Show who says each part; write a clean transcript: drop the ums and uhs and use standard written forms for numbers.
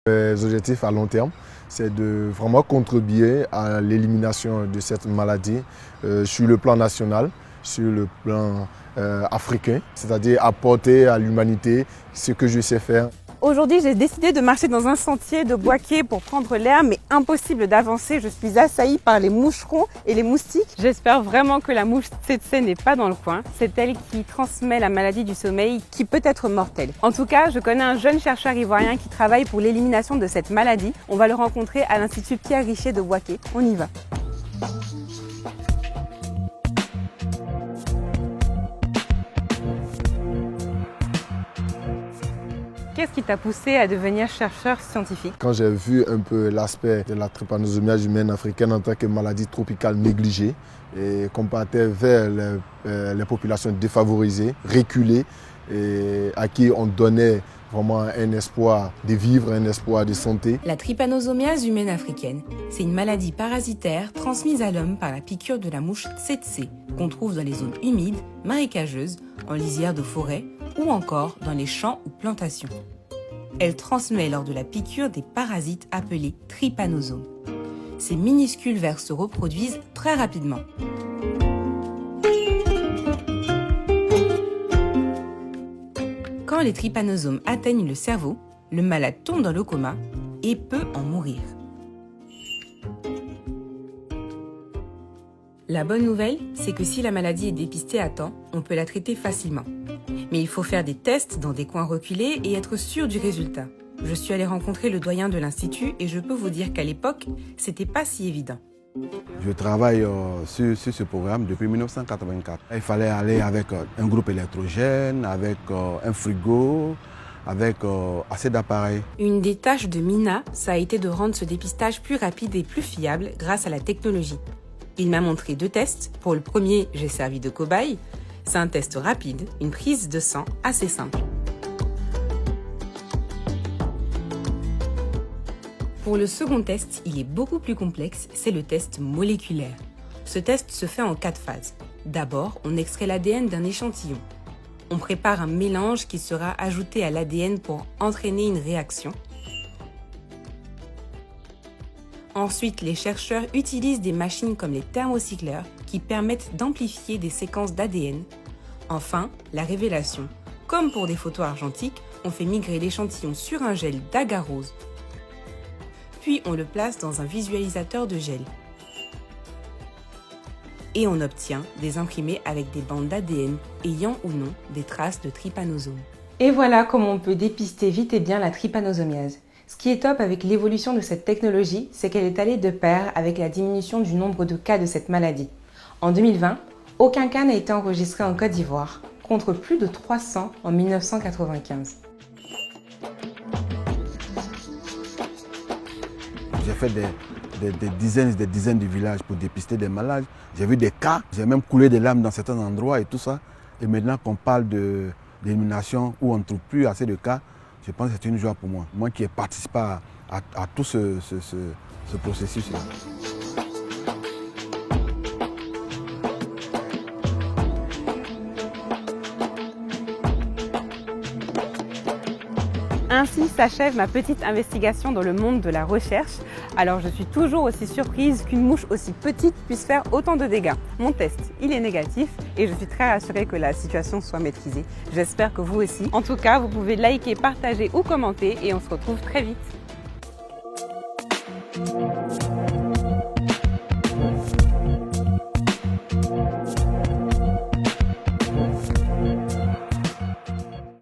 Speaker 1: Les objectifs à long terme, c'est de vraiment contribuer à l'élimination de cette maladie sur le plan national, sur le plan africain, c'est-à-dire apporter à l'humanité ce que je sais faire.
Speaker 2: Aujourd'hui, j'ai décidé de marcher dans un sentier de Bouaké pour prendre l'air, mais impossible d'avancer. Je suis assaillie par les moucherons et les moustiques. J'espère vraiment que la mouche tsetse n'est pas dans le coin. C'est elle qui transmet la maladie du sommeil qui peut être mortelle. En tout cas, je connais un jeune chercheur ivoirien qui travaille pour l'élimination de cette maladie. On va le rencontrer à l'Institut Pierre Richer de Bouaké. On y va. Qu'est-ce qui t'a poussé à devenir chercheur scientifique?
Speaker 1: Quand j'ai vu un peu l'aspect de la trypanosomiase humaine africaine en tant que maladie tropicale négligée et qu'on partait vers les populations défavorisées, reculées, et à qui on donnait vraiment un espoir de vivre, un espoir de santé.
Speaker 3: La trypanosomiase humaine africaine, c'est une maladie parasitaire transmise à l'homme par la piqûre de la mouche tsetse, qu'on trouve dans les zones humides, marécageuses, en lisière de forêt ou encore dans les champs ou plantations. Elle transmet lors de la piqûre des parasites appelés trypanosomes. Ces minuscules vers se reproduisent très rapidement. Quand les trypanosomes atteignent le cerveau, le malade tombe dans le coma et peut en mourir. La bonne nouvelle, c'est que si la maladie est dépistée à temps, on peut la traiter facilement. Mais il faut faire des tests dans des coins reculés et être sûr du résultat. Je suis allée rencontrer le doyen de l'Institut et je peux vous dire qu'à l'époque, c'était pas si évident.
Speaker 4: Je travaille sur ce programme depuis 1984. Il fallait aller avec un groupe électrogène, avec un frigo, avec assez d'appareils.
Speaker 3: Une des tâches de Mina, ça a été de rendre ce dépistage plus rapide et plus fiable grâce à la technologie. Il m'a montré 2 tests. Pour le premier, j'ai servi de cobaye. C'est un test rapide, une prise de sang assez simple. Pour le second test, il est beaucoup plus complexe, c'est le test moléculaire. Ce test se fait en 4 phases. D'abord, on extrait l'ADN d'un échantillon. On prépare un mélange qui sera ajouté à l'ADN pour entraîner une réaction. Ensuite, les chercheurs utilisent des machines comme les thermocycleurs qui permettent d'amplifier des séquences d'ADN. Enfin, la révélation. Comme pour des photos argentiques, on fait migrer l'échantillon sur un gel d'agarose. Puis on le place dans un visualisateur de gel. Et on obtient des imprimés avec des bandes d'ADN ayant ou non des traces de trypanosomes.
Speaker 2: Et voilà comment on peut dépister vite et bien la trypanosomiase. Ce qui est top avec l'évolution de cette technologie, c'est qu'elle est allée de pair avec la diminution du nombre de cas de cette maladie. En 2020, aucun cas n'a été enregistré en Côte d'Ivoire, contre plus de 300 en 1995.
Speaker 4: J'ai fait des dizaines de villages pour dépister des malades. J'ai vu des cas, j'ai même coulé des larmes dans certains endroits et tout ça. Et maintenant qu'on parle d'élimination où on ne trouve plus assez de cas, je pense que c'est une joie pour moi. Moi qui ai participé à tout ce processus-là.
Speaker 2: Ainsi s'achève ma petite investigation dans le monde de la recherche. Alors je suis toujours aussi surprise qu'une mouche aussi petite puisse faire autant de dégâts. Mon test, il est négatif et je suis très rassurée que la situation soit maîtrisée. J'espère que vous aussi. En tout cas, vous pouvez liker, partager ou commenter et on se retrouve très vite.